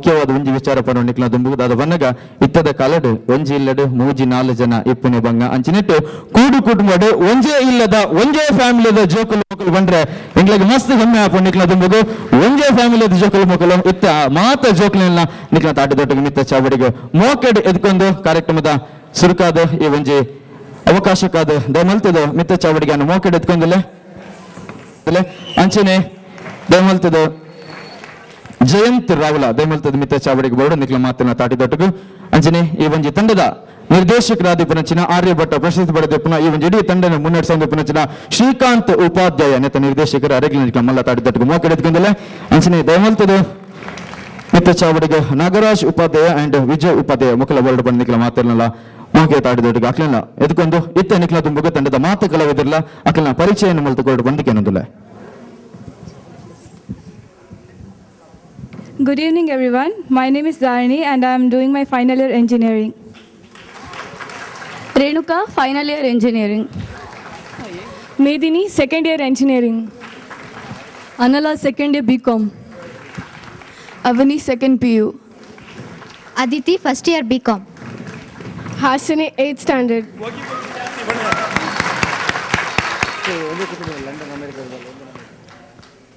ಮುಖ್ಯವಾದ ಒಂಜಿ ವಿಚಾರ ಪಡ ನಿಕ್ಲ ದುಂಬುದಾದ ಬನ್ನಗ ಇತ್ತದ ಕಲಡು ಒಂಜಿ ಇಲ್ಲಡು ಮೂಜಿ 4 ಜನ ಇಪ್ಪುನೆ ಬಂಗ ಅಂಚಿನೆಟ್ಟು ಕೂಡು ಕುಟುಂಬಡು ಒಂಜೇ ಇಲ್ಲದ ಒಂಜೇ ಫ್ಯಾಮಿಲಿದ ಜೋಕುಲು ಮೊಕಲು ಬಂದ್ರೆ ಎಂಗ್ಲಿಗೆ ಮಸ್ತ್ ಹೆಮ್ಮೆ ಆಪು ನಿಕ್ಲ ದುಂಬುಗು ಒಂಜೇ ಫ್ಯಾಮಿಲಿದ ಜೋಕುಲು ಮೊಕಲು ಇತ್ತ ಮಾತ ಜೋಕುಲೆಲ್ಲ ನಿಕ್ಲ ತಾಟಿದೊಟ್ಟಿಗೆ ಮಿತ್ತ ಚಾವಡಿಗೆ ಮೋಕೆಡ್ ಎದ್ಕೊಂಡು ಕಾರ್ಯಕ್ರಮದ ಸುರುಕಾದ ಈ ಒಂಜಿ ಅವಕಾಶಕ್ಕಾದ ದಯಮಲ್ತದ ಮಿತ್ತ ಚಾವಡಿಗೆ ಅನ್ನು ಮೋಕೆಡ್ ಎತ್ಕೊಂದಿಲ್ಲ ಅಂಚನೆ ದಯಮಲ್ತದ ಜಯಂತ್ ರಾವುಲ ದಯಮಲ್ತದ ಮಿತ್ತ ಚಾವಡಿಗೆ ಬೋರ್ಡು ನಿಕ್ಲ ಮಾತಿನ ತಾಟಿದೊಟ್ಟಿಗೂ ಅಂಚನೆ ಈ ಒಂಜಿ ತಂಡದ ನಿರ್ದೇಶಕರಾದ ಪುನಚಿನ ಆರ್ಯಭಟ್ಟ ಪ್ರಶಸ್ತಿ ಪಡೆದ ಪುನಃ ಈ ಒಂದು ಇಡೀ ತಂಡನ ಮುನ್ನಡೆಸೋದು ಪುನಚಿನ ಶ್ರೀಕಾಂತ್ ಉಪಾಧ್ಯಾಯ ನೇತ ನಿರ್ದೇಶಕರು ಅರೆಗ್ಲ ನಿಕ್ಲ ಮಲ್ಲ ತಾಟಿದೊಟ್ಟಿಗೆ ಮೋಕೆಡ್ ಎತ್ಕೊಂದಿಲ್ಲ ಅಂಚನೆ ದಯಮಲ್ತದ ಮಿತ್ತ ಚಾವಡಿಗೆ ನಾಗರಾಜ್ ಉಪಾಧ್ಯಾಯ ಅಂಡ್ ವಿಜಯ್ ಉಪಾಧ್ಯಾಯ ಮುಖಲ ಬೋರ್ಡ್ ಬಂದು ನಿಕ್ಲ ಮಾತಿರಲ್ಲ ಮೋಕೆ ತಾಡಿದೊಟ್ಟಿಗೆ ಅಕ್ಲಲ್ಲ ಎದ್ಕೊಂಡು ಇತ್ತ ನಿಕ್ಲ ತುಂಬುಗ ತಂಡದ ಮಾತು ಕಲಾವಿದರಲ್ಲ ಅಕ್ಲನ ಪರಿಚಯ ಮಲ್ತುಕೊಂಡು ಬಂದಿಕೆ ಅನ್ನೋದಿಲ್ಲ. Good evening everyone. My name is Dharani and I am doing my final year engineering. Renuka, final year engineering. Medini, second year engineering. Anala, second year BCom. Avani, second PU. Aditi, first year BCom. Hasini, 8th standard.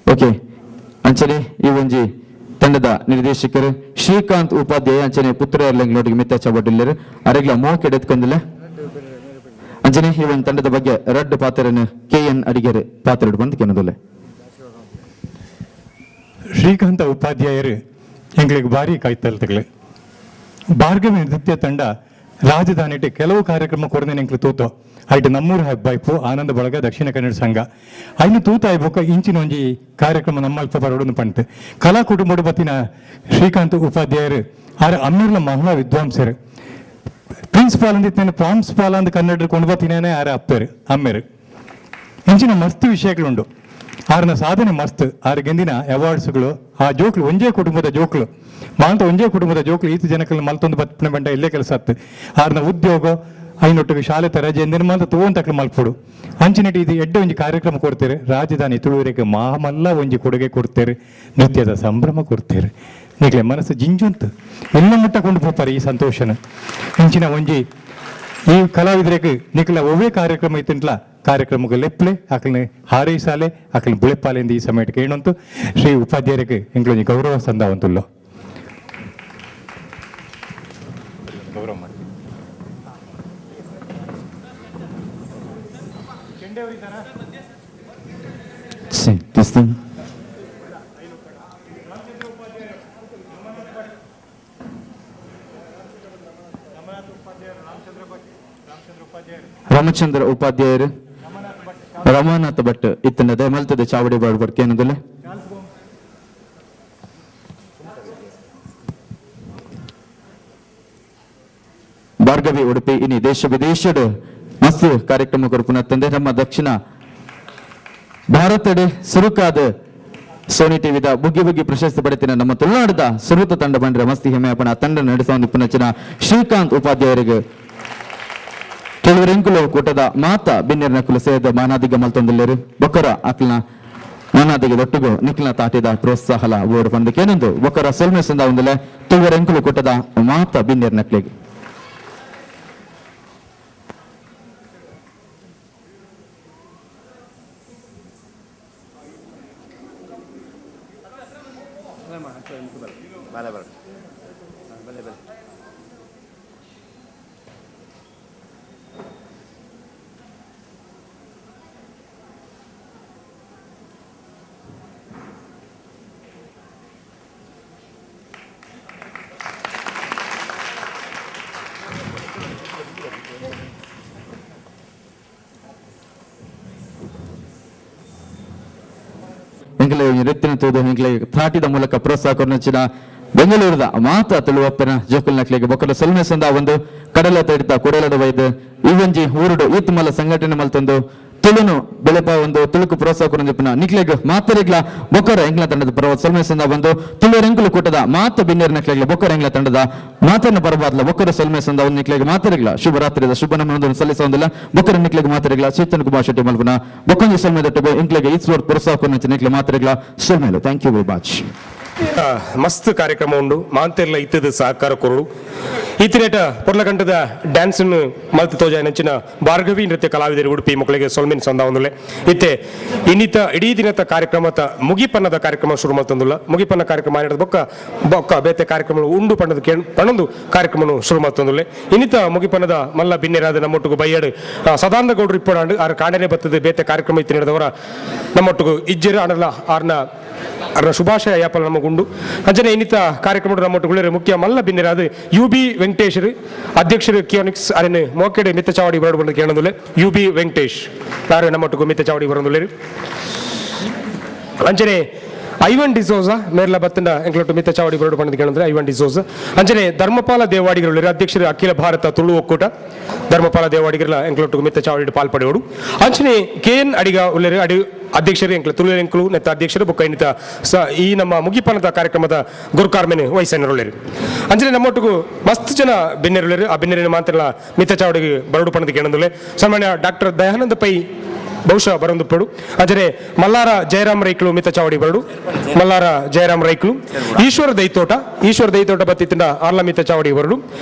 Okay ಅಂಚನೆ ಈ ಒಂಜಿ ತಂಡದ ನಿರ್ದೇಶಕರು ಶ್ರೀಕಾಂತ್ ಉಪಾಧ್ಯಾಯ ಅಂಚನೆ ಪುತ್ರ ಲಂಗ್ಲೋಡಿಗೆ ಮಿತ್ತ ಚಾವಡಿಲ್ಲರು ಅರೆಗ್ಲ ಮೋಕೆಡ್ ಎತ್ಕೊಂದಿಲ್ಲ ಅಂಚನೆ ಈ ಒಂದು ತಂಡದ ಬಗ್ಗೆ ರಡ್ ಪಾತ್ರನ KN ಅಡಿಗೆರೆ ಪಾತ್ರ ಬಂದು ಅನ್ನೋದಿಲ್ಲ. ಶ್ರೀಕಾಂತ ಉಪಾಧ್ಯಾಯರು ಎಂಗಳಿಗೆ ಭಾರಿ ಕಾಯ್ತಲ್ತಗಳು ಭಾರ್ಗವಿ ನೃತ್ಯ ತಂಡ ರಾಜಧಾನಿ ಕೆಲವು ಕಾರ್ಯಕ್ರಮ ಕೊರದೆ ಎಂಕ್ಲು ತೂತು ಐಟು ನಮ್ಮೂರು ಹಬ್ಬಾಯ್ಪು ಆನಂದ ಬಳಗ ದಕ್ಷಿಣ ಕನ್ನಡ ಸಂಘ ಐನು ತೂತ ಆಯ್ಬೋಕ ಇಂಚಿನ ಒಂಜಿ ಕಾರ್ಯಕ್ರಮ ನಮ್ಮಲ್ಪ ಬರೋಡು ಪಂಟ್ ಕಲಾ ಕುಟುಂಬಡು ಬತ್ತಿನ ಶ್ರೀಕಾಂತ್ ಉಪಾಧ್ಯಾಯರು ಆರ ಅಮ್ಮೀರ್ಲ ಮಹಿಳಾ ವಿದ್ವಾಂಸರು ಪ್ರಿನ್ಸಿಪಾಲ್ ಅಂದಿತ್ತೇನೆ ಪ್ರಾಂಶುಪಾಲ ಅಂದ ಕನ್ನಡ ಕೊಂಡು ಬತ್ತಿನೇನೆ ಆರ ಅಪ್ಪರು ಅಮ್ಮೇರು ಇಂಚಿನ ಮಸ್ತ್ ವಿಷಯಗಳುಂಡು ಆರನ ಸಾಧನೆ ಮಸ್ತ್ ಆರ ಗೆಂದಿನ ಅವಾರ್ಡ್ಸ್ಗಳು ಆ ಜೋಕ್ಲು ಒಂಜೇ ಕುಟುಂಬದ ಜೋಕ್ಲು ಮಾಂತ ಒಂಜೇ ಕುಟುಂಬದ ಜೋಕ್ಲು ಈತ ಜನಕಲ್ಲಿ ಮಲ್ತೊಂದು ಬತ್ತನೆ ಬಂಡ ಇಲ್ಲೇ ಕೆಲಸ ಆತ್ ಆರ್ನ ಉದ್ಯೋಗ ಐನೊಟ್ಟಿಗೆ ಶಾಲೆ ರಜೆ ನಿರ್ಮಾಣ ತೋಂತಕ್ಲು ಮಲ್ಪೊಡು ಅಂಚಿನಟ್ಟು ಇದು ಎಡ್ಡೆ ಒಂಜಿ ಕಾರ್ಯಕ್ರಮ ಕೊಡ್ತೇವೆ ರಾಜಧಾನಿ ತುಳುವರಿಗೆ ಮಾಮಲ್ಲ ಒಂಜಿ ಕೊಡುಗೆ ಕೊಡ್ತೇವೆ ನೃತ್ಯದ ಸಂಭ್ರಮ ಕೊಡ್ತೇವೆ ನಿಗ್ಲೆ ಮನಸ್ಸು ಜಿಂಜುಂತು ಎಲ್ಲ ಮುಟ್ಟ ಕೊಂಡು ಹೋಗ್ತಾರೆ ಈ ಸಂತೋಷನ ಇಂಚಿನ ಒಂಜಿ ಈ ಕಲಾವಿದರಿಗೆ ನಿಖಲ ಒವ್ವೇ ಕಾರ್ಯಕ್ರಮ ಇತ್ತಿಂಟ್ಲ ಕಾರ್ಯಕ್ರಮಕ್ಕೆ ಲೆಪ್ಲೆ ಆಕಲ್ನೆ ಹಾರೈಸಾಲೆ ಆಕಲ್ನ ಬುಳೆಪಾಲೆಂದು ಈ ಸಮಯಕ್ಕೆ ಏನಂತು ಶ್ರೀ ಉಪಾಧ್ಯಾಯರಿಗೆ ಎಂಗ್ಲೊಂಜಿ ಗೌರವ ಸಂದಾವಂತುಲ್ಲೋ ಗೌರವ ಮಾಡಿ ರಾಮಚಂದ್ರ ಉಪಾಧ್ಯಾಯರು ರಮಾನಾಥ ಭಟ್ ಇತ್ತನ ದಯಮಲ್ತದ ಚಾವಡಿ ಬಾಡ್ಬಡ್ಕೆ ಅನ್ನೋದಿಲ್ಲ. ಭಾರ್ಗವಿ ಉಡುಪಿ ಇನಿ ದೇಶ ವಿದೇಶದ ಮಸ್ತ್ ಕಾರ್ಯಕ್ರಮ ಕೊರಪುನ ತಂದೆ ನಮ್ಮ ದಕ್ಷಿಣ ಭಾರತಡೆ ಸುರುಕಾದ ಸೋನಿ ಟಿವಿದ ಬುಗ್ಗಿ ಬುಗ್ಗಿ ಪ್ರಶಸ್ತಿ ಪಡೆತಿನ ನಮ್ಮ ತುಳುನಾಡದ ಸುರುತ ತಂಡ ಬಂದ್ರೆ ಮಸ್ತಿ ಹೆಮ್ಮೆ ಅಪ್ಪನ ತಂಡ ನಡೆಸುವ ನಿಪುಣಚಿನ ಶ್ರೀಕಾಂತ್ ಉಪಾಧ್ಯಾಯರಿಗೆ ಕೆಲವರೆಂಕುಲು ಕೂಟದ ಮಾತ ಬಿನ್ನೆರ್ ನಕುಲು ಸೇರಿದ ಮಾನಾದಿಗ ಮಲ್ತೊಂದಿಲ್ಲರು ಬೊಕ್ಕರ ಅಕ್ಲನ ಮಾನಾದಿಗೆ ದೊಟ್ಟುಗು ನಿಖಿಲ್ನ ತಾಟಿದ ಪ್ರೋತ್ಸಾಹಲ ಓರ್ ಬಂದಕೇನೊಂದು ಬೊಕ್ಕರ ಸೊಲ್ಮೆಸಿಂದ ಒಂದಿಲ್ಲ ತುಳುವರೆಂಕುಲು ಕೂಟದ ಮಾತ ಬಿನ್ನೆರ್ ನಕ್ಲಿಗೆ ನೃತ್ಯನ ತೂದು ಹಿಂಗ್ಲೆ ತಾಟಿದ ಮೂಲಕ ಪ್ರೋತ್ಸಾಹ ಕೊರ್ನಚಿನ ಬೆಂಗಳೂರದ ಮಾತ ತುಳುವಪ್ಪನ ಜೋಕುಲ್ ನಕ್ಲಿಗೆ ಬೊಕ್ಕಲ ಸೊಲ್ಮೆ ಸಂದ ಒಂದು ಕಡಲ ತಡಿತ ಕುಡಲದ ವೈದ್ ಇವಂಜಿ ಊರುಡು ಈತ್ ಮಲ್ಲ ಸಂಘಟನೆ ಮಲ್ತೊಂದು ತುಳುನು ಬೆಳೆಪ ಒಂದು ತುಳುಕು ಪ್ರೋತ್ಸಾಹ ಕೊರಂಜಿಪ್ಪನ ನಿಕ್ಲೆಗ್ ಮಾತರಿಗ್ಲ ಬೊಕ್ಕರ ಎಂಗ್ಲ ತಂಡದ ಪರವ ಸೊಲ್ಮೆ ಸಂದ ಒಂದು ತುಳು ಎಂಕುಲು ಕೂಟದ ಮಾತ ಬಿನ್ನೇರ್ ನಕ್ಲೆಗ್ಲ ಬೊಕ್ಕರ ಎಂಗ್ಲ ತಂಡದ ಮಾತನ್ನ ಬರಬಾದ್ಲ ಬೊಕ್ಕರ ಸೊಲ್ಮೆ ಸಂದ ಒಂದು ನಿಕ್ಲೆಗ್ ಮಾತರಿಗ್ಲ ಶುಭರಾತ್ರಿದ ಶುಭ ನಮನವನ್ನು ಸಲ್ಲಿಸೋದಿಲ್ಲ ಬೊಕ್ಕರ ನಿಕ್ಲೆಗ್ ಮಾತರಿಗ್ಲ ಚೇತನ್ ಕುಮಾರ್ ಶೆಟ್ಟಿ ಮಲ್ಪನ ಬೊಕ್ಕಂಜಿ ಸೊಲ್ಮೆ ದೊಟ್ಟೆ ಎಂಕ್ಲೆಗ್ ಈಸ್ವರ್ಡ್ ಪ್ರೋತ್ಸಾಹ ಕೊರಂಜಿ ನಿಕ್ಲೆ ಮಾತರಿಗ್ಲ ಸೊಲ್ಮೆಲು ಥ್ಯಾಂಕ್ ಯು ವೆರಿ ಮಚ್. ಮಸ್ತ್ ಕಾರ್ಯಕ್ರಮ ಉಂಡು ಮಾಂತೆರ್ಲ ಇತ್ತದ ಸಹಕಾರ ಕೊರಡು ಇತ್ತಿನೇಟ ಪೊರ್ಲಗಂಟದ ಡ್ಯಾನ್ಸ್ ಮಲ್ತು ತೋಜ ನೆಂಚಿನ ಭಾರ್ಗವಿ ನೃತ್ಯ ಕಲಾವಿದರು ಉಡುಪಿ ಮಕ್ಕಳಿಗೆ ಸೊಲ್ಮಿನ್ ಸಂದ ಒಂದುಲೆ ಇತ್ತೆ ಇನ್ನಿತ ಇಡೀ ದಿನದ ಕಾರ್ಯಕ್ರಮದ ಮುಗಿಪನ್ನದ ಕಾರ್ಯಕ್ರಮ ಶುರು ಮಾಡ್ತಂದುಲ್ಲ ಮುಗಿಪನ್ನ ಕಾರ್ಯಕ್ರಮ ಮಾಡಿದ ಬೊಕ್ಕ ಬೇತೆ ಕಾರ್ಯಕ್ರಮ ಉಂಡು ಪಣ್ಣೊಂದು ಕಾರ್ಯಕ್ರಮ ಶುರು ಮಾಡ್ತಂದುಲ್ಲೆ ಇನ್ನಿತ ಮುಗಿಪನ್ನದ ಮಲ್ಲ ಬಿನ್ನೆರಾದ ನಮ್ಮೊಟ್ಟಿಗೂ ಬೈಯಾಡು ಸದಾನಂದ ಗೌಡರು ಇಪ್ಪಡಾಂಡು ಆರು ಕಾಣನೆ ಬರ್ತದೆ ಬೇತೆ ಕಾರ್ಯಕ್ರಮ ಇತ್ತು ನಡೆದವರ ನಮ್ಮೊಟ್ಟಿಗೂ ಇಜ್ಜರು ಅನಲ್ಲ ಆರ್ನ ಶುಭಾಶಯ ಯಾಪಲ್ ನಮಗುಂಡು ಅಂಜನೆ ಇನ್ನಿತ ಕಾರ್ಯಕ್ರಮ ನಮ್ಮೊಟ್ಟಿಗೆ ಮುಖ್ಯ ಮಲ್ಲ ಬಿನ್ನೆರಾದ UB ವೆಂಕಟೇಶ್ ಅಧ್ಯಕ್ಷರು ಕಿಯೋನಿಕ್ಸ್ ಅರೆನ್ ಮೋಕೆಡೆ ಮಿತ್ತ ಚಾವಡಿ ಬರಡು ಬಂದು ಕೇಳೋದಿಲ್ಲ UB ವೆಂಕಟೇಶ್ ಯಾರು ನಮ್ಮೊಟ್ಟಿಗೂ ಮಿತ್ತ ಚಾವಡಿ ಬರೋದಿಲ್ಲ ಅಂಜನೆ ಐವನ್ ಡಿಸೋಜ ಮೇರ್ಲ ಬತ್ತನ ಎಂಕ್ಲೊಟ್ಟು ಮಿತ್ತ ಚಾವಡಿ ಬರಡು ಪಣ್ಣದ ಕೇಳಿದ್ರೆ ಐವನ್ ಡಿಸೋಜ ಅಂಜನೆ ಧರ್ಮಪಾಲ ದೇವಾಡಿಗರು ಅಧ್ಯಕ್ಷರು ಅಖಿಲ ಭಾರತ ತುಳು ಒಕ್ಕೂಟ ಧರ್ಮಪಾಲ ದೇವಾಡಿಗರ ಎಂಕ್ಲೊಟ್ಟು ಮಿತ್ತ ಚಾವಡಿ ಪಾಲ್ಪಡೆಯೋಡು ಅಂಚನೆ KN ಅಡಿಗ ಉಳ್ಳೇರು ಅಧ್ಯಕ್ಷರು ಎಂಕ್ಲ ತುಳು ಎಂಕ್ಲು ನೆತ್ತ ಅಧ್ಯಕ್ಷರು ಬುಕ್ಕ ಇನ್ನಿತ ಈ ನಮ್ಮ ಮುಗಿಪನದ ಕಾರ್ಯಕ್ರಮದ ಗುರುಕಾರ್ಮೆನೆ ವಯಸ್ಸನ್ನರುಳ್ಳೇರು ಅಂಜನೆ ನಮ್ಮೊಟ್ಟಿಗೂ ಮಸ್ತ್ ಜನ ಬೆನ್ನೆರುಳ್ಳೇರು ಆ ಬೆನ್ನೆರಿನ ಮಾತ್ರ ಮಿತ್ತ ಚಾವಡಿಗೆ ಬರಡು ಪಣ್ಣದ ಕೇಳಂದುಲೆ ಸನ್ಮಾನ್ಯ ಡಾಕ್ಟರ್ ದಯಾನಂದ ಪೈ ಬಹುಶಃ ಬರೊಂದು ಪಡು ಅಂಜನೆ ಮಲ್ಲಾರ ಜಯರಾಮ್ ರೈಕ್ಲು ಮಿತ್ತ ಚಾವಡಿ ಬರಡು ಮಲ್ಲಾರ ಜಯರಾಮ್ ರೈಕ್ಲು ಈಶ್ವರ ದೈತೋಟ ಬತ್ತಿತ್ತಿನ ಆರ್ಲ ಮಿತ್ತ ಚಾವಡಿ ಬರಡು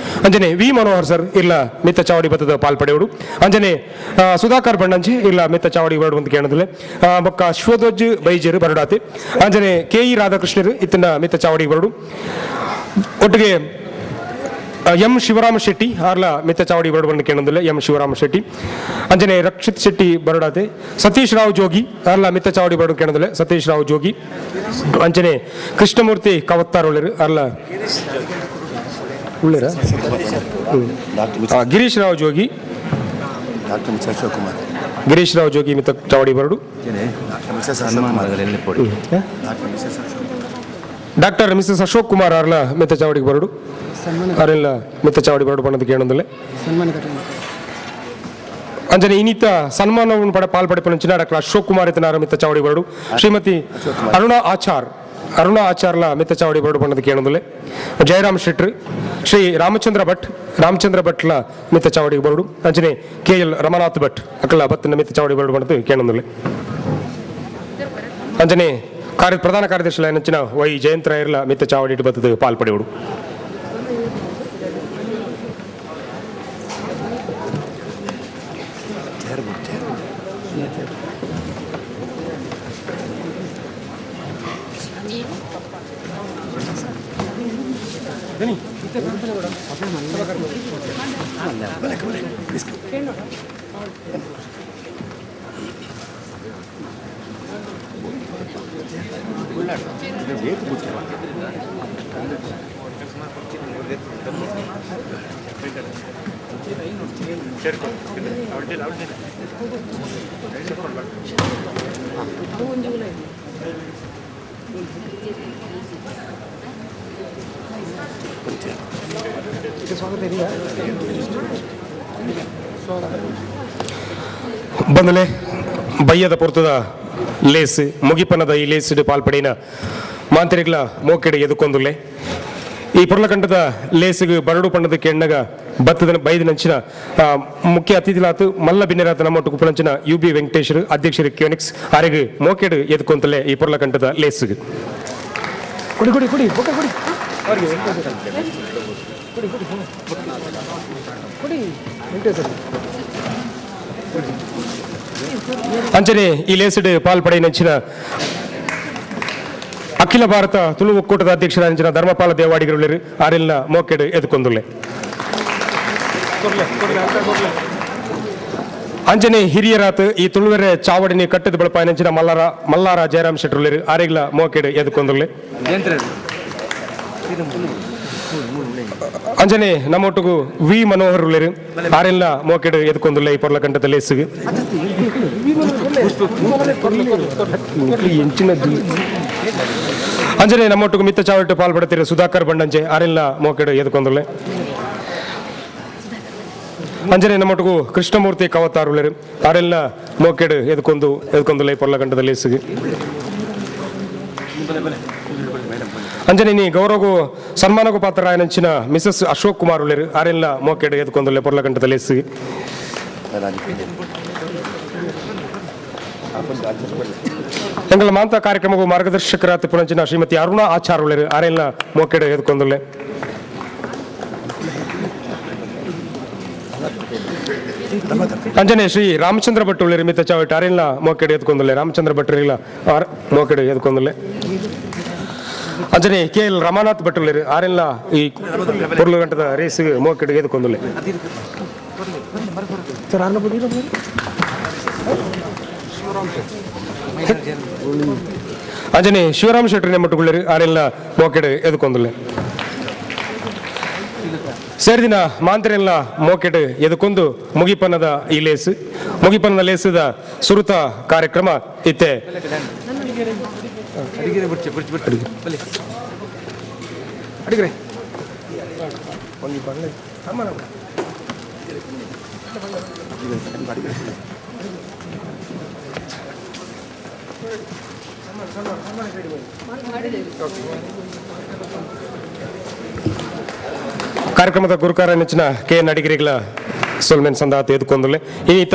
ಅಂಜನೆ ವಿ ಮನೋಹರ್ ಸರ್ ಇಲ್ಲ ಮಿತ್ತ ಚಾವಡಿ ಬತ್ತದ ಪಾಲ್ಪಡೆಯೋಡು ಅಂಜನೆ ಸುಧಾಕರ್ ಬಣ್ಣಂಜೆ ಇಲ್ಲ ಮಿತ್ತ ಚಾವಡಿ ಬರಡು ಅಂತ ಕೇಳೋದಿಲ್ಲ ಬೊಕ್ಕ ಶಿವಧ್ವಜ್ ಬೈಜರು ಬರಡಾತಿ ಅಂಜನೆ KE ರಾಧಾಕೃಷ್ಣರು ಇತ್ತಿನ ಮಿತ್ತ ಚಾವಡಿ ಬರಡು ಒಟ್ಟಿಗೆ M ಶಿವರಾಮ ಶೆಟ್ಟಿ ಆರ್ಲ ಮಿತ್ತ ಚಾವಡಿ ಬರಡು ಕೇಳೋದಿಲ್ಲ M ಶಿವರಾಮ ಶೆಟ್ಟಿ ಅಂಜನೆ ರಕ್ಷಿತ್ ಶೆಟ್ಟಿ ಬರಡಾತೆ ಸತೀಶ್ ರಾವ್ ಜೋಗಿ ಆರ್ಲ ಮಿತ್ತ ಚಾವಡಿ ಬರಡು ಕೇಳೋದಿಲ್ಲ ಸತೀಶ್ ರಾವ್ ಜೋಗಿ ಅಂಜನೆ ಕೃಷ್ಣಮೂರ್ತಿ ಕವತ್ತಾರ್ ಒಳ್ಳೆರು ಆರ್ಲ ಉಳ್ಳೇರ ಗಿರೀಶ್ ರಾವ್ ಜೋಗಿ ಮಿತ್ತ ಚಾವಡಿ ಬರಡು ಡಾಕ್ಟರ್ ಮಿಸಸ್ ಅಶೋಕ್ ಕುಮಾರ್ ಆರ್ಲ ಮಿತ್ತ ಚಾವಡಿಗೆ ಬರಡು ಅವರೆಲ್ಲ ಮಿತ್ತ ಚಾವಡಿ ಬರಡು ಬಣ್ಣದ ಕೇಳೋದಿಲ್ಲ ಅಂಜನೆ ಇನ್ನಿತ ಸನ್ಮಾನವನ್ನು ಪಾಲ್ಪಡಿಪಂಚಿನ ಡಾಕ್ಟರ್ ಅಶೋಕ್ ಕುಮಾರ್ ಇತನಾರ ಮಿತ್ತ ಚಾವಡಿ ಬರಡು ಶ್ರೀಮತಿ ಅರುಣಾ ಆಚಾರ್ಲ ಮಿತ್ತ ಚಾವಡಿ ಬರಡು ಬಣ್ಣದ ಕೇಳೋದಿಲ್ಲ ಜಯರಾಮ್ ಶೆಟ್ರು ಶ್ರೀ ರಾಮಚಂದ್ರ ಭಟ್ಲ ಮಿತ್ತ ಚಾವಡಿಗೆ ಬರಡು ಅಂಜನೆ KL ರಮನಾಥ್ ಭಟ್ ಅಕ್ಕಲ ಬತ್ತಿನ ಮಿತ್ತ ಚಾವಡಿ ಬರಡು ಬಣ್ಣದ ಕೇಳೋದಿಲ್ಲ ಅಂಜನೆ ಪ್ರಧಾನ ಕಾರ್ಯದರ್ಶಿ ನೆಂಚಿನ ವೈ ಜಯಂತರಾಯರ್ಲ ಮಿತ್ತ ಚಾವಡಿ ಇಟ್ಟು ಬತ್ತದ ಪಾಲ್ಪಡೆಯೋಡು ಬಂದಲೆ ಬಯ್ಯದ ಪೊರ್ತದ ಲೇಸ್ ಮುಗಿಪನದ ಈ ಲೇಸ್ ಪಾಲ್ಪಡಿನ ಮಾಂತ್ರಿಗಳ ಮೋಕೆಡೆ ಎದುಕೊಂದುಲ್ಲೆ ಈ ಪೊರ್ಲಕಂಠದ ಲೇಸಿಗೆ ಬರಡು ಪಣ್ಣದ ಕೆಣ್ಣಗ ಬತ್ತದ ಬೈದ ನಂಚಿನ ಮುಖ್ಯ ಅತಿಥಿಲಾತು ಮಲ್ಲ ಬಿನ್ನೆರಾತ ನಮ್ಮೊಟ್ಟು ಕುಪ್ಪನಂಚಿನ UB ವೆಂಕಟೇಶ್ವರ ಅಧ್ಯಕ್ಷರು ಕಿಯೋನಿಕ್ಸ್ ಆರೆಗೆ ಮೋಕೆಡು ಎದುಕೊಂತಲೆ ಈ ಪೊರ್ಲಕಂಠದ ಲೇಸಿಗೆ ಕುಡಿ ಅಂಚನೆ ಈ ಲೇಸಿಡ್ ಪಾಲ್ಪಡೆ ನಂಚಿನ ಅಖಿಲ ಭಾರತ ತುಳು ಒಕ್ಕೂಟದ ಅಧ್ಯಕ್ಷರಾಂಚಿನ ಧರ್ಮಪಾಲ ದೇವಾಡಿಗರು ಆರೆಲ್ಲ ಮೋಕೆಡು ಎದುಕೊಂದುಲ್ಲೆ ಅಂಜನೆ ಹಿರಿಯರಾತ್ ಈ ತುಳುವೆರೆ ಚಾವಡಿನಿ ಕಟ್ಟದ ಬಳಪಾಯನಂಚಿನ ಮಲ್ಲಾರ ಜಯರಾಮ್ ಶೆಟ್ರುಲೇರು ಆರೆಗ್ಲ ಮೋಕೆಡು ಎದುಕೊಂದುಲ್ಲೆ ಅಂಜನೆ ನಮ್ಮೊಟ್ಟಿಗೂ ವಿ ಮನೋಹರ್ ಉಳ್ಳೇರು ಆರೆಲ್ಲ ಮೋಕೆಡು ಎದುಕೊಂದುಲ್ಲ ಈ ಪೊರ್ಲಕಂಠದ ಲೇಸಿಗೆ ಅಂಜನೆ ನಮ್ಮೊಟ್ಟಿಗೂ ಮಿತ್ತ ಚಾವಟ್ಟು ಪಾಲ್ಪಡುತ್ತಿರೋ ಸುಧಾಕರ್ ಬಂಡಂಜೆ ಆರೆಲ್ಲ ಮೋಕೆಡು ಎದುಕೊಂದುಲ್ಲೆ ಅಂಜನೆ ನಮ್ಮೊಟ್ಟಿಗೂ ಕೃಷ್ಣಮೂರ್ತಿ ಕವತ್ತಾರ್ ಉಳ್ಳೇರು ಆರೆಲ್ಲ ಮೋಕೆಡು ಎದುಕೊಂದುಲ್ಲ ಈ ಪೊರ್ಲಕಂಠದ ಲೇಸಿಗೆ ಅಂಜನೆ ನೀ ಗೌರವಗೂ ಸನ್ಮಾನಗೂ ಪಾತ್ರರಾಯನಂಚಿನ ಮಿಸಸ್ ಅಶೋಕ್ ಕುಮಾರ್ ಉಳ್ಳೇರು ಆರೆಲ್ಲ ಮೋಕೆಡು ಎದುಕೊಂದುಲ್ಲೆ ಪೊರ್ಲಕಂಠದ ಲೇಸಿಗೆ ಎಂಗಳ ಮಾಂತ ಕಾರ್ಯಕ್ರಮಕ್ಕೂ ಮಾರ್ಗದರ್ಶಕರಾದ ಪುಣಂಚಿನ ಶ್ರೀಮತಿ ಅರುಣಾ ಆಚಾರ್ ಉಳ್ಳರು ಆರೆಲ್ಲ ಮೋಕೆಡ್ ಎದ್ಕೊಂದುಲ್ಲೆ. ಅಂಜನೆ ಶ್ರೀ ರಾಮಚಂದ್ರ ಭಟ್ ಉಳ್ಳರು ಮಿತ್ತ ಚಾವಟ್ ಆರೆಲ್ಲ ಮೋಕೆಡ್ ಎದ್ಕೊಂದುಲ್ಲೆ. ರಾಮಚಂದ್ರ ಭಟ್ರಿಲ್ಲ ಮೋಕೆಡ್ ಎದ್ಕೊಂದುಲ್ಲೆ. ಅಂಜನೆ KL ರಮಾನಾಥ್ ಭಟ್ ಉಳ್ಳರು ಆರೆಲ್ಲ ಈ ಪೊರ್ಲು ಗಂಟದ ರೇಸ್ಗೆ ಮೋಕೆಡ್ ಎದ್ಕೊಂದುಲ್ಲೆ. ಅಂಜನೆ ಶಿವರಾಮ್ ಶೆಟ್ಟಿ ನೆಮ್ಮಟ್ಟುಳ್ಳರು ಆರೆಲ್ಲ ಮೋಕೆಡ್ ಎದ್ಕೊಂದುಲ್ಲೆ. ಸೇರಿದಿನ ಮಾಂತರೆಲ್ಲ ಮೋಕೆಡ್ ಎದಕೊಂದು ಮುಗಿಪನ್ನದ ಈ ಮುಗಿಪನ್ನದ ಲೇಸದ ಸುರುತ ಕಾರ್ಯಕ್ರಮ ಇತ್ತೆ ಕಾರ್ಯಕ್ರಮದ ಗುರುಕಾರ ನೆಚ್ಚಿನ KN ಅಡಿಗರಿಗಳ ಸೊಲ್ಮೆನ್ ಸಂದಾತ ಎದ್ಕೊಂದುಲ್ಲೆ. ಇನ್ನಿತ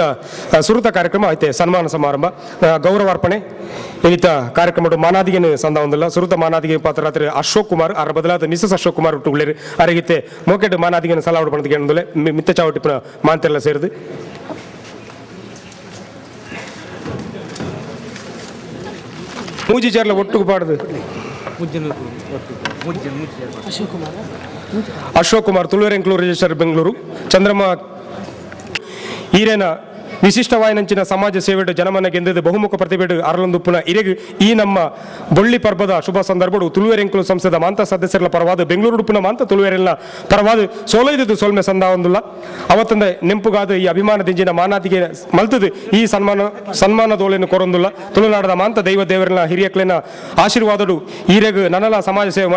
ಸುರುತ ಕಾರ್ಯಕ್ರಮ ಐತೆ ಸನ್ಮಾನ ಸಮಾರಂಭ ಗೌರವಾರ್ಪಣೆ ಇನ್ನಿತ ಕಾರ್ಯಕ್ರಮ ಮಾನಾದಿಗೆನು ಸಂದ ಹೊಂದಿಲ್ಲ. ಸುರುತ ಮಾನಾದಿಗೆ ಪಾತ್ರರಾತ್ರಿ ಅಶೋಕ್ ಕುಮಾರ್ ಅರ ಬದಲಾದ ಮಿಸಸ್ ಅಶೋಕ್ ಕುಮಾರ್ ಹುಟ್ಟುಗಳೇರಿ ಅರಗಿತ್ತೆ ಮೋಕೆಟ್ ಮಾನಾದಿಗೆನು ಸಲಾವಡು ಪಣದಿಗೆ ಅಂದುಲೆ ಮಿತ್ತ ಚಾವಟಿಪ್ಪನ ಮಾಂತೆಲ್ಲ ಸೇರಿದು ಮೂಜಿ ಚೇರ್ಲ ಒಟ್ಟಿಗೆ ಪಾಡುದು ಅಶೋಕ್ ಕುಮಾರ್ ತುಳುವೆರೆಂಕ್ಲೂರು ರಿಜಿಸ್ಟರ್ ಬೆಂಗಳೂರು ಚಂದ್ರಮ್ಮ ಈರೇನ ವಿಶಿಷ್ಟವಾಯಿನಂಚಿನ ಸಮಾಜ ಸೇವೆಡು ಜನಮನ ಗೆಂದದು ಬಹುಮುಖ ಪ್ರತಿಭೆಡು ಅರಳೊಂದುಪ್ಪುನ ಇರೆಗ್ ಈ ನಮ್ಮ ಬೊಳ್ಳಿ ಪರ್ಬದ ಶುಭ ಸಂದರ್ಭಡು ತುಳುವೆರೆಂಕ್ಲು ಸಂಸ್ಥೆದ ಮಾಂತ ಸದಸ್ಯರ ಪರವಾದ ಬೆಂಗಳೂರು ಉಡುಪಿನ ಮಾಂತ ತುಳುವೆರೆಲ್ಲ ಪರವಾದ ಸೋಲೈದು ಸೋಲ್ಮೆ ಸಂದ ಒಂದಿಲ್ಲ ಅವತ್ತಂದ ನೆಂಪುಗಾದ ಈ ಅಭಿಮಾನದಿಂಜಿನ ಮಾನಾದಿಗೆ ಮಲ್ತದು ಈ ಸನ್ಮಾನದೋಲೆಯನ್ನು ಕೊರೊಂದಿಲ್ಲ. ತುಳುನಾಡದ ಮಾಂತ ದೈವ ದೇವರನ್ನ ಹಿರಿಯಕ್ಲೆನ ಆಶೀರ್ವಾದಡು ಈರೆಗ್ ನನಲ ಸಮಾಜ ಸೇವೆ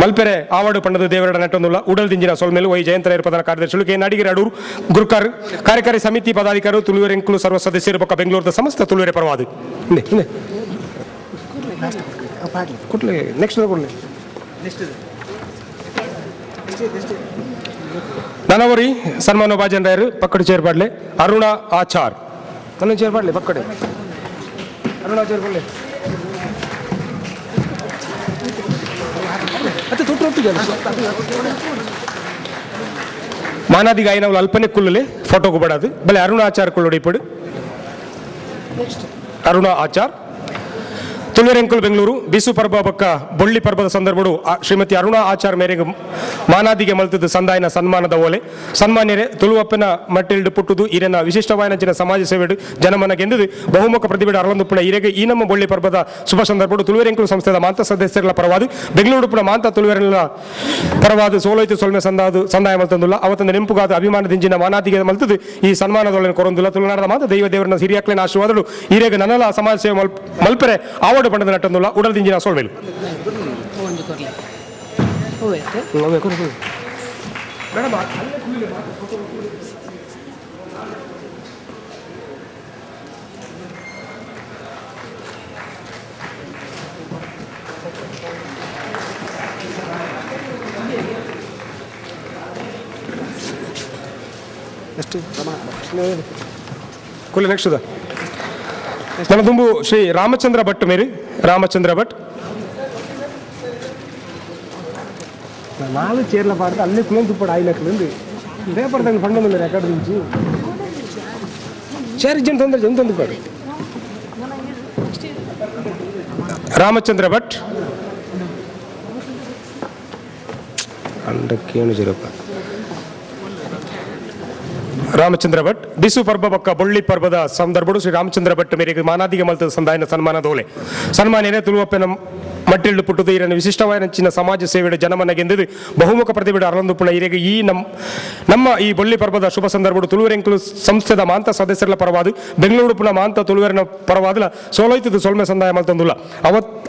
ಮಲ್ಪೆರೆ ಆವಾಡು ಪಂಡದ ದೇವರ ನೆಟ್ಟೊಂದಿಲ್ಲ. ಉಡಲ್ದಿಂಜಿನ ಸೋಲ್ಮೇಲು ವೈ ಜಯಂತರ ಏರ್ಪದನ ಕಾರ್ಯದರ್ಶಿಗಳು KN ಅಡಿಗರ ಅಡೂರು ಗುರುಕಾರ್ ಕಾರ್ಯಕಾರಿ ಸಮಿತಿ ಪದಾಧಿಕಾರಿ ತುಳುವೆರೆಂಕ್ಲು ಸರ್ವ ಸದಸ್ಯರು ಪಕ್ಕ ಬೆಂಗಳೂರದ ಸಮಸ್ತ ತುಳುವೆರೆ ಪರವಾದ ನನವರಿ ಸನ್ಮಾನ ಭಾಜನ್ ರಾಯರು ಪಕ್ಕಡು ಚೇರ್ಪಾಡ್ಲೆ ಅರುಣಾ ಆಚಾರ್ ತನ್ನ ಚೇರ್ಪಾಡ್ಲೆ ಪಕ್ಕಡೆ ಅರುಣಾ ಚೇರ್ಪಾಡ್ಲೆ ಮಾನಾದಿಗೆ ಐನವಲು ಅಲ್ಪನೆ ಕುಲ್ಲಲೆ ಫೋಟೋಗೂ ಬಡದು ಬಲೆ ಅರುಣಾ ಆಚಾರ್ ಕುಳ್ಳೊಡಿ ಪಡು ಅರುಣಾ ಆಚಾರ್ ತುಳುವೆರೆಂಕಲ್ ಬೆಂಗಳೂರು ಬಿಸು ಪರ್ಬ ಪಕ್ಕ ಬೊಳ್ಳಿ ಪರ್ಬದ ಸಂದರ್ಭಡು ಶ್ರೀಮತಿ ಅರುಣಾ ಆಚಾರ್ ಮೇರೆಗೆ ಮಾನಾದಿಗೆ ಮಲ್ತದ್ದು ಸಂದಾಯನ ಸನ್ಮಾನದ ಓಲೆ ಸನ್ಮಾನ್ಯರೇ ತುಳುವಪ್ಪನ ಮಟ್ಟಿಲ್ಡು ಪುಟ್ಟುದು ಈರೆನ ವಿಶಿಷ್ಟವಾಯಿನಂಚಿನ ಸಮಾಜ ಸೇವೆಡು ಜನಮನ ಗೆಂದದು ಬಹುಮುಖ ಪ್ರತಿಭೆಡು ಅರಳೊಂದುಪ್ಪುನ ಇರೆಗೆ ಈ ನಮ್ಮ ಬೊಳ್ಳಿ ಪರ್ಬದ ಶುಭ ಸಂದರ್ಭಡು ತುಳುವೆರೆಂಕಲ್ ಸಂಸ್ಥೆದ ಮಾಂತ ಸದಸ್ಯರ ಪರವಾದು ಬೆಂಗಳೂರು ಉಡುಪಿನ ಮಾಂತ ತುಳುವೆರೆಲ್ಲ ಪರವಾದು ಸೋಲೈತು ಸೊಲ್ಮೆ ಸಂದಾಯ ಮಲ್ತಂದುಲ್ಲ ಅವತ್ತೊಂದು ನೆಂಪುಗಾದ ಅಭಿಮಾನದಿಂಜಿನ ಮಾನಾದಿಗೆ ಮಲ್ತದು ಈ ಸನ್ಮಾನದೊಳನ್ನು ಕೊರೊಂದಿಲ್ಲ. ತುಳುನಾಡದ ಮಾಂತ ದೈವ ದೇವರನ್ನ ಹಿರಿಯಕ್ಲೆನ ಆಶೀರ್ವಾದಗಳು ಈರೆಗೆ ನನಲ ಸಮಾಜ ಸೇವೆ ಮಲ್ಪೆರೆ ಆವಾಡು ಪಂಡದ ನಟ್ಟೊಂದಿಲ್ಲ. ಉಡಲ್ದಿಂಜಿನ ಸೋಲ್ಮೇಲು ಕುಲೆ ನೆಕ್ಸ್ಟ್ ನನ್ನ ತುಂಬು ಶ್ರೀ ರಾಮಚಂದ್ರ ಭಟ್ ಮೇರಿ ರಾಮಚಂದ್ರ ಭಟ್ నాలుగు చీరల పాడితే అన్ని కులం తుప్పడు ఆయనట్లుంది రేపటి దాన్ని పండుగ ఎక్కడి నుంచి చీర జన్ తొందర ఎందుకు రామచంద్ర భట్ ಅಂಡಕ್ಕೇನು ಜೀರಪ್ಪ ರಾಮಚಂದ್ರ ಭಟ್ ಬಿಸು ಪರ್ಬ ಪಕ್ಕ ಬೊಳ್ಳಿ ಪರ್ಬದ ಸಂದರ್ಭಡು ಶ್ರೀ ರಾಮಚಂದ್ರ ಭಟ್ ಮೇರೆಗೆ ಮಾನಾದಿಗೆ ಮಲ್ತದ ಸಂದಾಯನ ಸನ್ಮಾನದೋಲೆ ಸನ್ಮಾನ್ಯನೇ ತುಳುವಪ್ಪನ ಮಟ್ಟಿಲ್ಡು ಪುಟ್ಟದು ಈರನ್ನು ವಿಶಿಷ್ಟವಾಯಿನಂಚಿನ ಸಮಾಜ ಸೇವೆಡು ಜನಮನ ಗೆಂದದು ಬಹುಮುಖ ಪ್ರತಿಭೆಡು ಅರಳೊಂದುಪ್ಪುನ ಇರೆಗೆ ಈ ನಮ್ಮ ಈ ಬೊಳ್ಳಿ ಪರ್ಬದ ಶುಭ ಸಂದರ್ಭಡು ತುಳುವೆರೆಂಕಲು ಸಂಸ್ಥೆದ ಮಾಂತ ಸದಸ್ಯರ ಪರವಾದು ಬೆಂಗಳೂರು ಉಡುಪಿನ ಮಾಂತ ತುಳುವೆರಿನ ಪರವಾದಲ ಸೋಲೈತದು ಸೊಲ್ಮೆ ಸಂದಾಯ ಮಲ್ತಂದುಲ್ಲ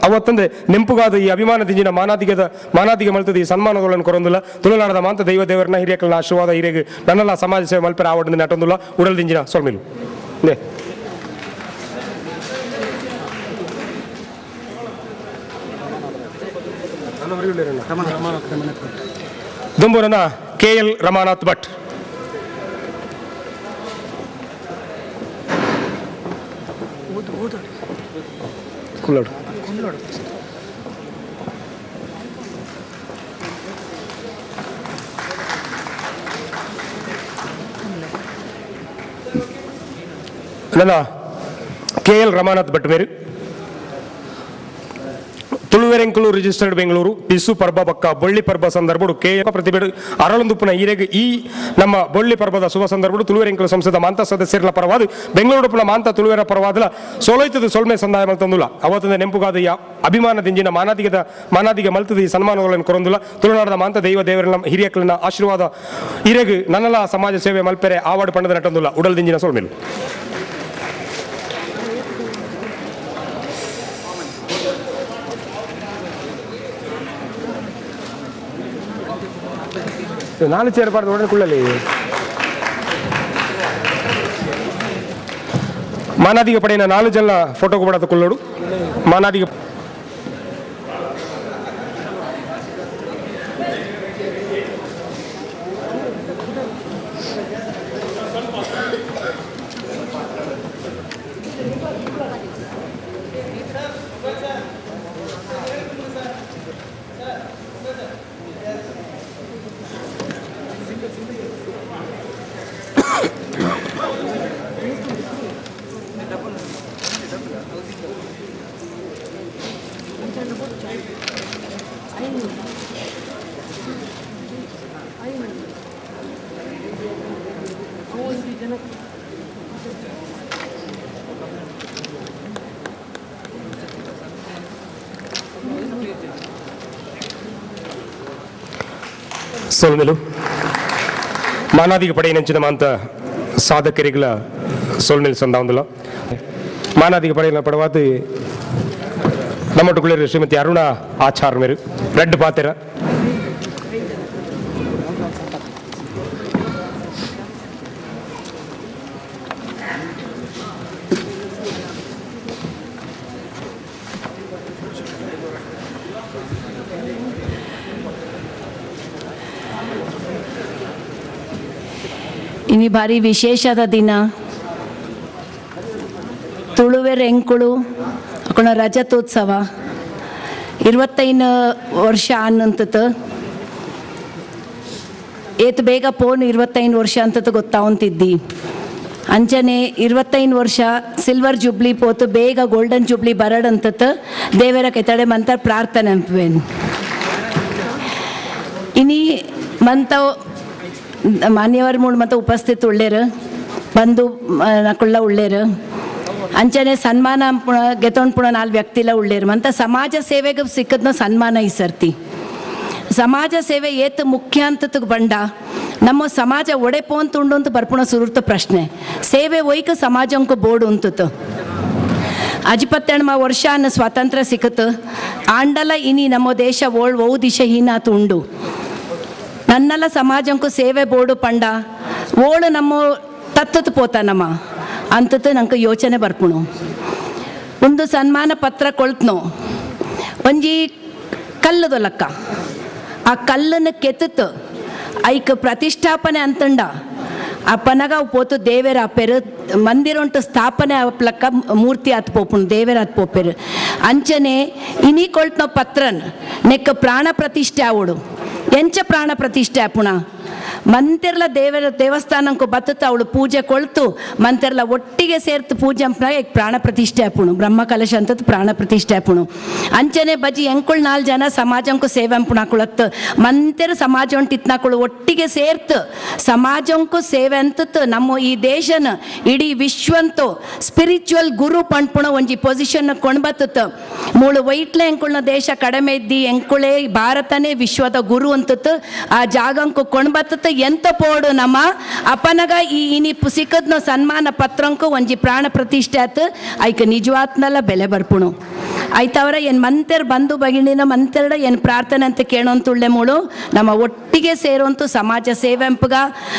ಅವತ್ತಂದೆ ನೆಂಪುಗಾದ ಈ ಅಭಿಮಾನದಿಂಜಿನ ಮಾನಾದಿಗೆ ಮಲ್ತದ ಈ ಸನ್ಮಾನದೊಳನ್ನು ಕೊರೊಂದಿಲ್ಲ. ತುಳುನಾಡದ ಮಾಂತ ದೈವ ದೇವರನ್ನ ಹಿರಿಯಕ್ಲನ ಆಶೀರ್ವಾದ ಇರೆಗೆ ನನ್ನೆಲ್ಲ ಸಮಾಜ ಸೇವೆ ಮಲ್ಪೆರ ಆವಡಿನ ನಟೊಂದಿಲ್ಲ. ಉಡಲ್ದಿಂಜಿನ ಸೊಲ್ಮೇಲು ದುಂಬೂರನ KL ರಮಾನಾಥ್ ಭಟ್ ಕುಲ್ಲೋಡು ನನ್ನ KL ರಮಾನಾಥ್ ಭಟ್ ಮೇರು ತುಳುವೆರೆಂಕುಲು ರಿಜಿಸ್ಟರ್ಡ್ ಬೆಂಗಳೂರು ಪಿಸು ಪರ್ಬ ಪಕ್ಕ ಬೊಳ್ಳಿ ಪರ್ಬ ಸಂದರ್ಭಡು ಪ್ರತಿಭೆ ಅರಳೊಂದುಪ್ಪನ ಈರೆಗೆ ಈ ನಮ್ಮ ಬೊಳ್ಳಿ ಪರ್ಬದ ಶುಭ ಸಂದರ್ಭಡು ತುಳುವೆರೆಂಕುಲು ಸಂಸದ ಮಾಂತ ಸದಸ್ಯರ ಪರವಾದ ಬೆಂಗಳೂರು ಮಾಂತ ತುಳುವೆರ ಪರವಾದ ಸೋಲೈತದ ಸೊಲ್ಮೆ ಸಂದಾಯ ಮಲ್ತಂದುಲ್ಲ ಅವತ್ತಿನ ನೆಂಪುಗಾದ ಅಭಿಮಾನದಿಂಜಿನ ಮಾನಾದಿಗೆ ಮಲ್ತದ ಈ ಸನ್ಮಾನಗಳನ್ನು ಕೊರೊಂದುಲ್ಲ ತುಳುನಾಡದ ಮಾಂತ ದೇವರ ಹಿರಿಯಕ್ಕಲಿನ ಆಶೀರ್ವಾದ ಈರೆಗೆ ನನ್ನಲ ಸಮಾಜ ಸೇವೆ ಮಲ್ಪೆರೆ ಆವಾರ್ಡ್ ಪಂಡದ ನಟಂದುಲ್ಲ ಉಡಲ್ದಿಂಜಿನ ಸೊಲ್ಮೆಲು ನಾಲ್ಕು ಸೇರ್ಬಾರ್ದು ಒಡನೆ ಕುಳ್ಳಲಿ ಮಾನಾದಿಗೆ ಪಡೆಯಿನ 4 ಜನ ಫೋಟೋ ಕೊಡೋದು ಕುಳ್ಳೋಡು ಮಾನಾದಿಗೆ ಸೋಲ್ಮೆಲು ಮಾನಾದಿಗೆ ಪಡೆಯಿನಂಚಿನ ಮಾಂತ ಸಾಧಕರಿಗಳ ಸೋಲ್ಮೆಲು ಸಂದಾವಂದುಲ ಮಾನಾದಿಗೆ ಪಡೆಯಿನ ಪಡವಾದ ನಮ್ಮೊಟ್ಟುಗುಳಿರು ಶ್ರೀಮತಿ ಅರುಣ ಆಚಾರ್ ಮೇರು ರೆಡ್ ಪಾತೆರ ಇನಿ ಭಾರಿ ವಿಶೇಷದ ದಿನ ತುಳುವೆರೆಂಕುಳು ಅಕಣ ರಜತೋತ್ಸವ 25 ವರ್ಷ ಅನ್ನಂತದ್ದು ಏತ್ ಬೇಗ ಪೋನ್ 25 ವರ್ಷ ಅಂತದ್ದು ಗೊತ್ತಾವಂತಿದ್ದಿ ಅಂಚನೆ 25 ವರ್ಷ ಸಿಲ್ವರ್ ಜುಬ್ಲಿ ಪೋತು ಬೇಗ ಗೋಲ್ಡನ್ ಜುಬ್ಲಿ ಬರಡಂತದ್ದು ದೇವರ ಕೆತ್ತಡೆ ಮಂತ ಪ್ರಾರ್ಥನೆ ಅಂಪೇನು ಇನಿ ಮಂತ ಮಾನ್ಯವರು ಮೂಡು ಮತ್ತು ಉಪಸ್ಥಿತ ಉಳ್ಳೇರು ಬಂದು ನಕುಳ್ಳ ಉಳ್ಳೇರು ಅಂಚನೆ ಸನ್ಮಾನ ಗೆತೊಂಡು ಪುಣ 4 ವ್ಯಕ್ತಿಲ ಉಳ್ಳೇರು ಮಂತ ಸಮಾಜ ಸೇವೆಗೆ ಸಿಕ್ಕದ್ನ ಸನ್ಮಾನ ಈ ಸರ್ತಿ ಸಮಾಜ ಸೇವೆ ಏತ್ ಮುಖ್ಯ ಅಂತಕ್ಕೆ ಬಂಡ ನಮ್ಮ ಸಮಾಜ ಒಡೆಪೋಂತುಂಡು ಅಂತ ಬರ್ಪುಣ ಸುರುತ ಪ್ರಶ್ನೆ ಸೇವೆ ಒಯ್ಕ ಸಮಾಜಂಕ ಬೋರ್ಡು ಅಂತತ್ತು ಅಜಿಪತ್ತೆಣ್ಮ ವರ್ಷ ಅನ್ನ ಸ್ವಾತಂತ್ರ್ಯ ಸಿಕ್ಕತ್ತು ಆಂಡಲ ಇನಿ ನಮ್ಮ ದೇಶ ಓ ದಿಶಹೀನಾತು ಉಂಡು ನನ್ನೆಲ್ಲ ಸಮಾಜಂಕು ಸೇವೆ ಬೋರ್ಡು ಪಂಡ ಓಳು ನಮ್ಮ ತತ್ತತ್ತು ಪೋತಾನಮ್ಮ ಅಂತದ್ದು ನಂಗೆ ಯೋಚನೆ ಬರ್ಪುಣು ಒಂದು ಸನ್ಮಾನ ಪತ್ರ ಕೊಳ್ತನು ಒಂಜಿ ಕಲ್ಲದೊಲಕ್ಕ ಆ ಕಲ್ಲನ್ನು ಕೆತ್ತತ್ತು ಐಕ್ ಪ್ರತಿಷ್ಠಾಪನೆ ಅಂತಂಡ ಆ ಪನಗ ಪೋತು ದೇವೇರ ಪೆರು ಮಂದಿರ ಉಂಟು ಸ್ಥಾಪನೆ ಅಪ್ಲಕ್ಕ ಮೂರ್ತಿ ಹತ್ತು ಪೋಪುಣು ದೇವೇರ ಹತ್ತು ಪೋಪೆರು ಅಂಚನೆ ಇನಿ ಕೊಳ್ತನ ಪತ್ರನ್ ನೆಕ್ಕ ಪ್ರಾಣ ಪ್ರತಿಷ್ಠೆ ಆವಡು ಎಂಚ ಪ್ರಾಣ ಪ್ರತಿಷ್ಠೆ ಆಪುಣ ಮಂತೆರ್ಲ ದೇವಸ್ಥಾನಕ್ಕೂ ಬತ್ತತ್ತು ಅವಳು ಪೂಜೆ ಕೊಳ್ತು ಮಂತೆರ್ಲ ಒಟ್ಟಿಗೆ ಸೇರ್ತು ಪೂಜೆ ಅಂಪನಾಗ ಪ್ರಾಣ ಪ್ರತಿಷ್ಠೆ ಆಪುಣು ಬ್ರಹ್ಮ ಕಲಶ ಅಂತದ್ದು ಪ್ರಾಣ ಪ್ರತಿಷ್ಠೆ ಆಪುಣು ಅಂಚನೆ ಬಜಿ ಎಂಕುಳ್ 4 ಜನ ಸಮಾಜಂಕು ಸೇವೆ ಅಂಪುಣ ಹಾಕೊಳತ್ತು ಮಂತೆರ ಸಮಾಜ ಉಂಟು ಇತ್ನಾಕುಳು ಒಟ್ಟಿಗೆ ಸೇರ್ತು ಸಮಾಜಂಕು ಸೇವೆ ಅಂತತ್ತು ನಮ್ಮ ಈ ದೇಶನ ಇಡೀ ವಿಶ್ವಂತು ಸ್ಪಿರಿಚುವಲ್ ಗುರು ಪಂಡ್ಪುಣ ಒಂಜಿ ಪೊಸಿಷನ್ ಕೊಂಡ್ಬತ್ತತ್ತು ಮೂಳು ವೈಟ್ಲೆ ಎಂಕುಳ್ನ ದೇಶ ಕಡಿಮೆ ಇದ್ದಿ ಎಂಕುಳೆ ಭಾರತನೇ ವಿಶ್ವದ ಗುರು ಅಂತತ್ತು ಆ ಜಾಗಂಕು ಕೊಂಡ್ಬತ್ತತ್ತು ಎಂತ ಪೋಡು ನಮ್ಮ ಅಪನಗ ಈ ಇನಿ ಸಿಕ್ಕದ್ನ ಸನ್ಮಾನ ಪತ್ರಂಕು ಒಂಜಿ ಪ್ರಾಣ ಪ್ರತಿಷ್ಠೆ ಆತು ಐಕ ನಿಜವಾತ್ನಲ್ಲ ಬೆಲೆ ಬರ್ಪುಣು ಆಯ್ತವ್ರ ಏನು ಮಂತೆರ್ ಬಂದು ಬಗಿಣಿನ ಮಂತೆರಡ ಏನು ಪ್ರಾರ್ಥನೆ ಅಂತ ಕೇಳೋಂತುಳ್ಳೆ ಮೂಳು ನಮ್ಮ ಒಟ್ಟಿ ಒಟ್ಟಿಗೆ ಸೇರುವಂತು ಸಮಾಜ ಸೇವೆಂಪುಗ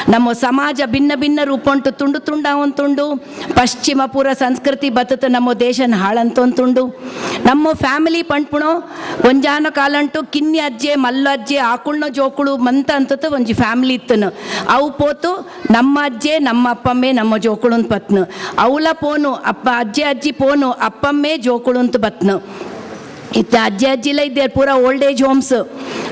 ನಮ್ಮ ಸಮಾಜ ಭಿನ್ನ ಭಿನ್ನ ರೂಪ ಉಂಟು ತುಂಡು ತುಂಡು ಪಶ್ಚಿಮ ಪೂರ್ವ ಸಂಸ್ಕೃತಿ ಬತ್ತದ ನಮ್ಮ ದೇಶನ ಹಾಳಂತೊಂದುಂಡು ನಮ್ಮ ಫ್ಯಾಮಿಲಿ ಪಂಡ್ಪುಣೋ ಒಂಜಾನ ಕಾಲಂಟು ಕಿನ್ನಿ ಅಜ್ಜೆ ಮಲ್ಲ ಅಜ್ಜೆ ಆಕುಳ್ನ ಜೋಕುಳು ಮಂತ ಅಂತದ್ದು ಒಂಜಿ ಫ್ಯಾಮಿಲಿ ಇತ್ತನು ಅವು ಪೋತು ನಮ್ಮ ಅಜ್ಜೆ ನಮ್ಮ ಅಪ್ಪಮ್ಮೆ ನಮ್ಮ ಜೋಕುಳು ಅಂತ ಬತ್ನು ಅವಳ ಪೋನು ಅಪ್ಪ ಅಜ್ಜಿ ಪೋನು ಅಪ್ಪಮ್ಮೆ ಜೋಕುಳು ಅಂತ ಬತ್ನು ಇತ್ತ ಅಜ್ಜಿಲ ಇದ್ದೆ ಪೂರ ಓಲ್ಡ್ ಏಜ್ ಹೋಮ್ಸ್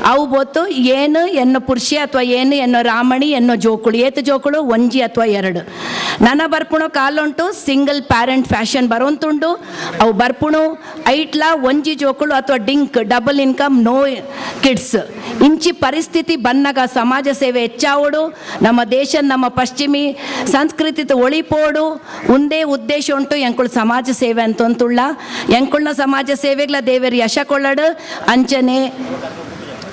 ಅವು ಬೋತು ಏನು ಎನ್ನೋ ಪುರುಷ ಅಥವಾ ಏನು ಎನ್ನೋ ರಾಮಣಿ ಎನ್ನೋ ಜೋಕುಳು ಏತು ಜೋಕುಳು ಒಂಜಿ ಅಥವಾ ಎರಡು ನನ್ನ ಬರ್ಪುಣೋ ಕಾಲುಂಟು ಸಿಂಗಲ್ ಪ್ಯಾರೆಂಟ್ ಫ್ಯಾಷನ್ ಬರೋಂತುಂಡು ಅವು ಬರ್ಪುಣು ಐಟ್ಲ ಒಂಜಿ ಜೋಕುಳು ಅಥವಾ ಡಿಂಕ್ ಡಬಲ್ ಇನ್ಕಮ್ ನೋ ಕಿಡ್ಸ್ ಇಂಚಿ ಪರಿಸ್ಥಿತಿ ಬನ್ನಗ ಸಮಾಜ ಸೇವೆ ಹೆಚ್ಚಾವೋಡು ನಮ್ಮ ದೇಶ ನಮ್ಮ ಪಶ್ಚಿಮಿ ಸಂಸ್ಕೃತಿ ಒಳಿಪೋಡು ಒಂದೇ ಉದ್ದೇಶ ಉಂಟು ಎಂಕುಳು ಸಮಾಜ ಸೇವೆ ಅಂತಂತುಳ್ಳ ಎಂಕುಳ್ನ ಸಮಾಜ ಸೇವೆಗ್ಲ ದೇವರು ಯಶ ಕೊಳ್ಳಡು ಅಂಚನೆ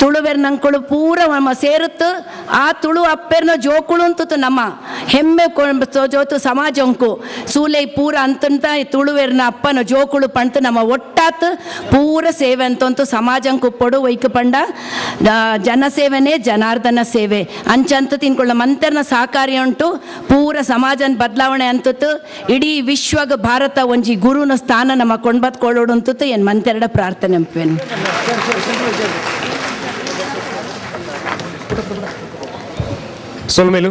ತುಳುವೆರ್ ನಂಕುಳು ಪೂರ ನಮ್ಮ ಸೇರುತ್ತು ಆ ತುಳು ಅಪ್ಪೆರ್ನ ಜೋಕುಳು ಅಂತೂ ನಮ್ಮ ಹೆಮ್ಮೆ ಜೋತು ಸಮಾಜಂಕು ಸೂಲೈ ಪೂರ ಅಂತಂತ ತುಳುವೆರ್ನ ಅಪ್ಪನ ಜೋಕುಳು ಪಂತ ನಮ್ಮ ಒಟ್ಟಾತ್ ಪೂರ ಸೇವೆ ಅಂತಂತೂ ಸಮಾಜಂಕು ಪೊಡು ವೈಕು ಪಂಡ ಜನಸೇವೆನೇ ಜನಾರ್ದನ ಸೇವೆ ಅಂಚಂತ ತಿನ್ಕೊಳ್ಳ ಮಂತರ್ನ ಸಹಕಾರ್ಯ ಉಂಟು ಪೂರ ಸಮಾಜನ ಬದಲಾವಣೆ ಅಂತತ್ತು ಇಡೀ ವಿಶ್ವಗ ಭಾರತ ಒಂಜಿ ಗುರುನ ಸ್ಥಾನ ನಮ್ಮ ಕೊಂಡ್ಬತ್ಕೊಳ್ಳೋಡು ಅಂತತ್ತು ಏನು ಮಂತೆರಡ ಪ್ರಾರ್ಥನೆ ಅಂಪೇನು ಸೊಲ್ಮೇಲು